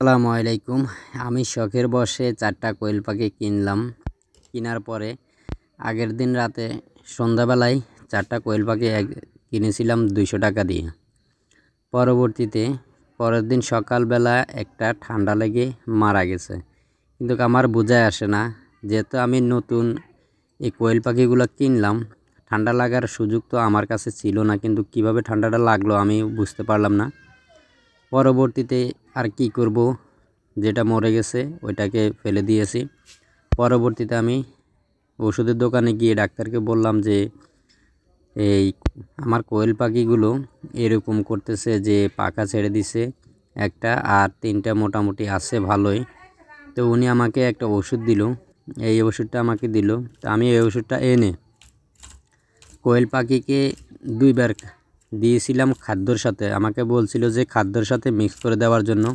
আসসালামু আলাইকুম। আমি শখের বশে 4টা কোয়েল পাখি কিনলাম। কেনার পরে আগের দিন রাতে সন্ধ্যাবেলায় 4টা কোয়েল পাখি কিনেছিলাম 200 টাকা দিয়ে। পরবর্তীতে পরের দিন সকালবেলা একটা ঠান্ডা লেগে মারা গেছে। কিন্তু আমার বোঝায় আসে না, যেহেতু আমি নতুন এই কোয়েল পাখিগুলো কিনলাম, ঠান্ডা লাগার সুযোগ তো আমার কাছে ছিল না, কিন্তু কিভাবে ঠান্ডাটা লাগলো আমি বুঝতে পারলাম না। পরবর্তীতে আর কি করব, যেটা মরে গেছে ওইটাকে ফেলে দিয়েছি। পরবর্তীতে আমি ওষুধের দোকানে গিয়ে ডাক্তারকে বললাম যে এই আমার কোয়েল পাখিগুলো এরকম করতেছে যে পাখা ছেড়ে দিছে একটা, আর 3টা মোটামুটি আছে ভালোই। তো উনি আমাকে একটা ওষুধ দিল, এই ওষুধটা আমাকে দিল। তো আমি এই ওষুধটা এনে কোয়েল পাখিকে 2বার দিয়েছিলাম খাদ্যর সাথে। আমাকে বলছিল যে খাদ্যর সাথে মিক্স করে দেওয়ার জন্য।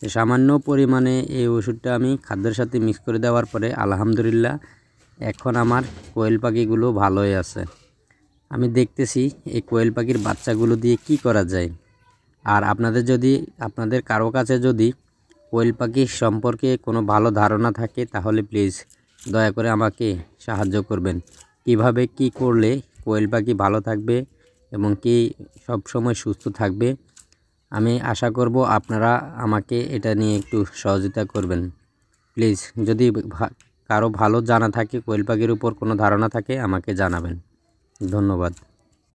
সামান্য পরিমাণে এই ওষুধটা আমি খাদ্যের সাথে মিক্স করে দেওয়ার পরে আলহামদুলিল্লাহ এখন আমার কোয়েল পাখিগুলো ভালোই আছে। আমি দেখতেছি এই কোয়েল পাখির বাচ্চাগুলো দিয়ে কি করা যায়। আর আপনাদের কারো কাছে যদি কোয়েল পাখি সম্পর্কে কোনো ভালো ধারণা থাকে তাহলে প্লিজ দয়া করে আমাকে সাহায্য করবেন। কিভাবে কি করলে কোয়েল পাখি ভালো থাকবে এবং কি সব সময় সুস্থ থাকবে। আমি আশা করব আপনারা আমাকে এটা নিয়ে একটু সহযোগিতা করবেন। প্লিজ যদি কারো ভালো জানা থাকে, কোয়েল পাখির উপর কোনো ধারণা থাকে আমাকে জানাবেন। ধন্যবাদ।